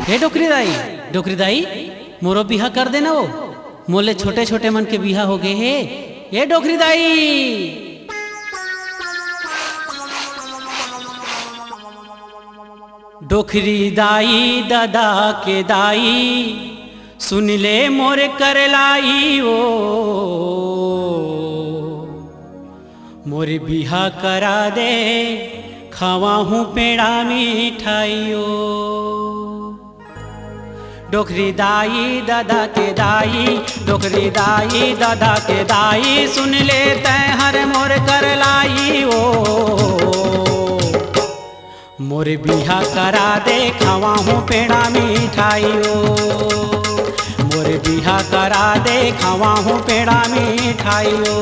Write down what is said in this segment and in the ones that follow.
हे डोकरी दाई मोरो बिहा कर देना वो मोले छोटे छोटे मन के बिहा हो गए हे। ये डोकरी दाई डोकरी दाई दादा के दाई सुन ले मोर कर लाई ओ मोर बिहा करा दे खावा हूँ पेड़ा मिठाइयो। डोकरी दाई दादा के दाई डोकरी दाई दादा के दाई सुन ले तय हर मोर कर लाई ओ मोर बिहा करा दे खावा हूँ पेड़ा मिठाइयो। मोर बिहा करा दे खावा हूँ पेड़ा मिठाइयो।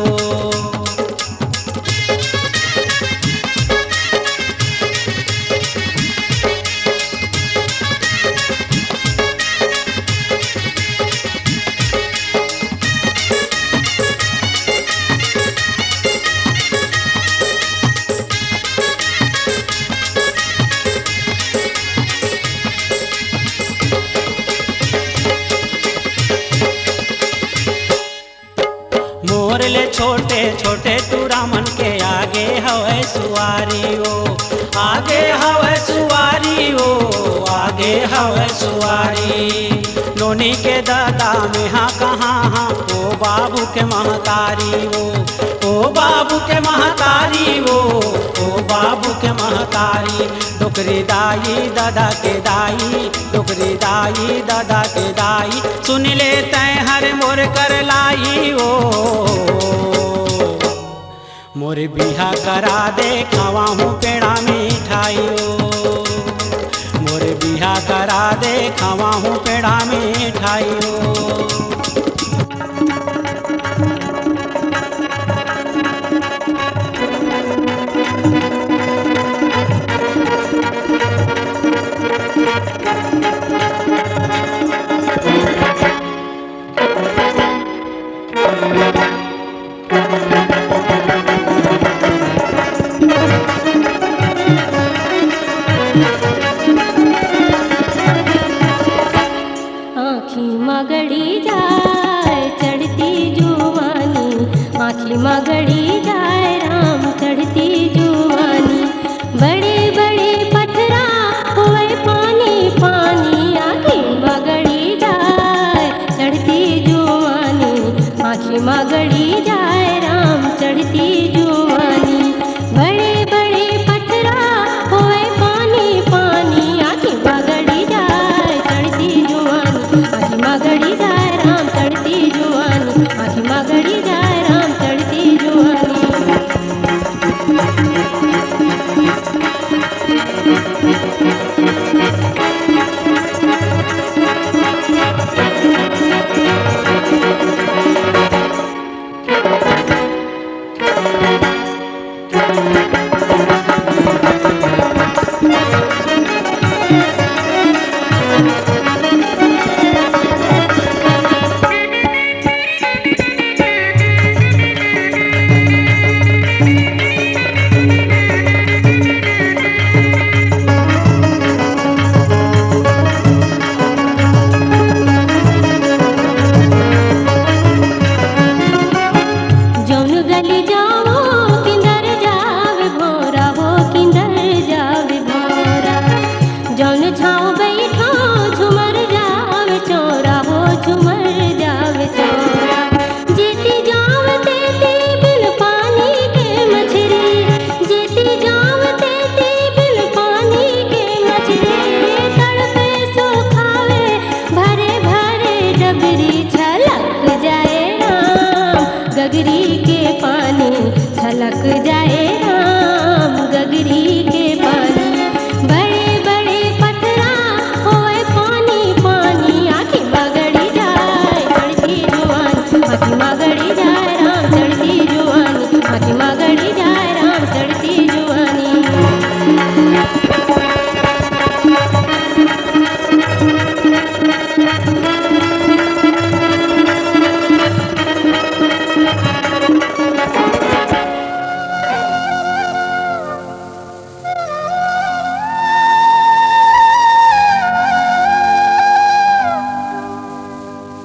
मोरले छोटे छोटे तुरा मन के आगे हवे सुवारी ओ आगे हवे सुवारी ओ आगे हवे सुवारी। नोनी के दादा में हाँ कहाँ हाँ ओ बाबू के महतारी ओ बाबू के महतारी ओ बाबू के महतारी। डोकरी दाई दादा के दाई डोकरी दाई दादा के दाई सुन ले तय हर मोर कर लाई ओ मोर बिहा करा दे खावा हूँ पेड़ा मिठाइयो। मोर बिहा करा दे खावा हूँ पेड़ा मिठाइयो। आँखी मगड़ी जाए राम चढ़ती जुआनी। बड़े बड़े पथरा हुए पानी पानी आँखी मगड़ी जाए चढ़ती जुआनी। आँखी मगड़ी जाए राम चढ़ती जुआनी। बड़े बड़े पथरा हुए पानी पानी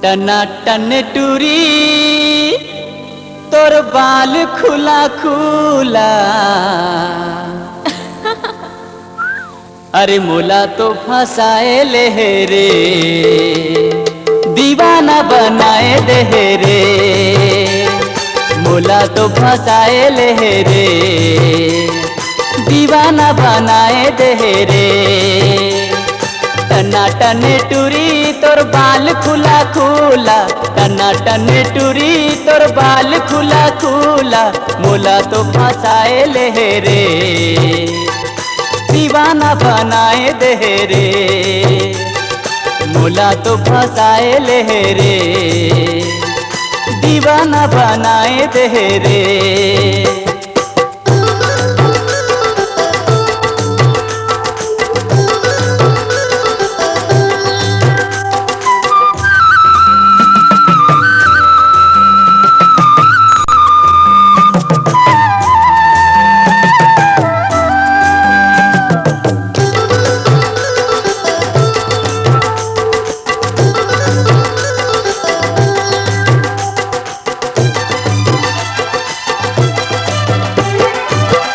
टना टन टूरी तोर बाल खुला खुला, अरे मोला तो फंसाए ले रे, दीवाना बनाए दे रे, मोला तो फंसाए ले रे, दीवाना बनाए दे रे। टना टन टूरी तोर बाल खुला खुला, टना टन टूरी तोर बाल खुला खुला, मोला तो फंसाए ले रे, दीवाना बनाए दे रे, मोला तो फंसाए ले रे, दीवाना बनाए दे रे।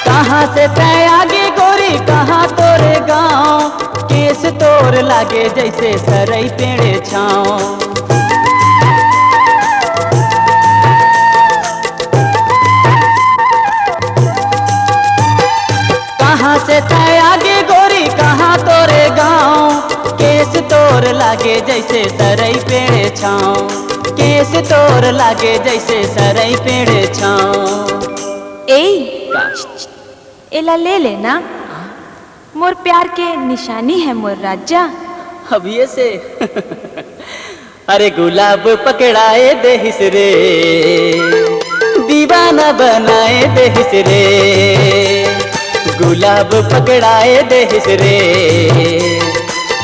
कहाँ से तय आगे गोरी कहाँ तोरे गाँव, केस तोर लागे जैसे सरई पेड़े छाँव। कहाँ से तय आगे गोरी कहाँ तोरे गाँव, केस तोर लागे जैसे सरई पेड़े छाँव, केस तोर लागे जैसे सरई पेड़े छाँव। एला ले लेना, मोर प्यार के निशानी है मोर राजा। अब ये से अरे गुलाब पकड़ाए दे रे, दीवाना बनाए दे रे, गुलाब पकड़ाए दे रे,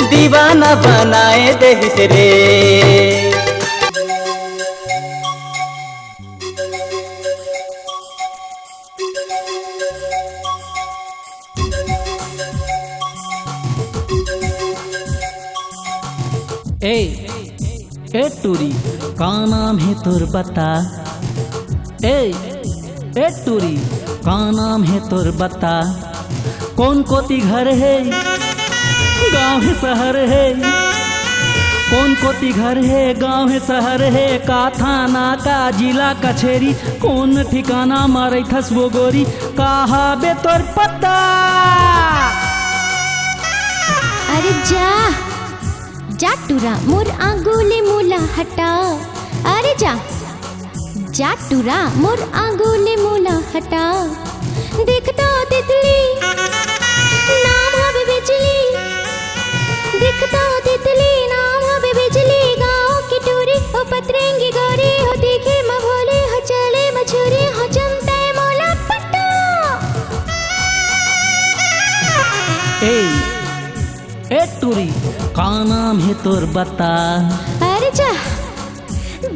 दीवाना बनाए दे रे। ए टूरी का नाम है तोर बता, ए टूरी का नाम है तोर बता, कौन कोती घर है गाँव है शहर है, कौन कोती घर है गाँव है शहर है, का थाना का जिला कचेरी, कौन ठिकाना मारे थस वो गोरी, कहा बे तोर पता। अरे जा जा टूरा मोर आंगुली मूला हटा, अरे जा जा टूरा मोर आंगुली मूला हटा, दिखता तितली नाम हवे बिजली, दिखता तितली नाम हवे बिजली, गाँव की टूरी हो पतरेंगी गोरी, हो दिखे मभोली हो चले मछुरी, हो चमते मोला पट्टा। ए टूरी का नाम है तोर बता, अरे जा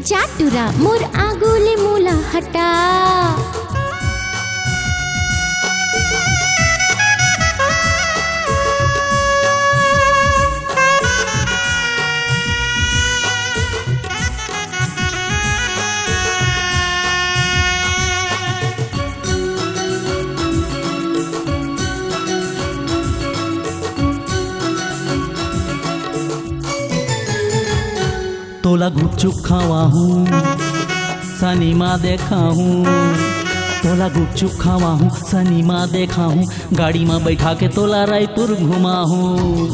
जा टूरा मोर आंगुली मूला हटा। तोला गुपचुप खावा हूँ सनीमा देखा हूँ, तोला गुपचुप खावा हूँ सनीमा देखा हूँ, गाड़ी में बैठा के तोला रायपुर घुमा हूँ।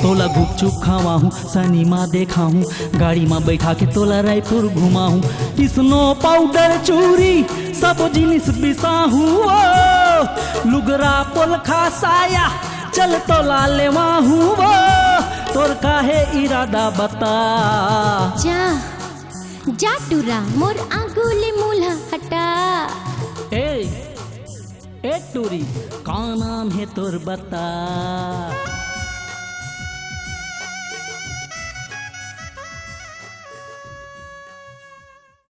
तोला गुपचुप खावा हूँ सनीमा देखा हूँ, गाड़ी में बैठा के तोला रायपुर घुमा हूँ। स्नो पाउडर चूरी सब जिनिस बिसा हूँ, लुगरा पोलखा साया चल तोला लेवा हूँ, वो तोर काहे इरादा बता। जा जा टूरा मोर आंगुली मूला हटा। ए टूरी का नाम है तोर बता।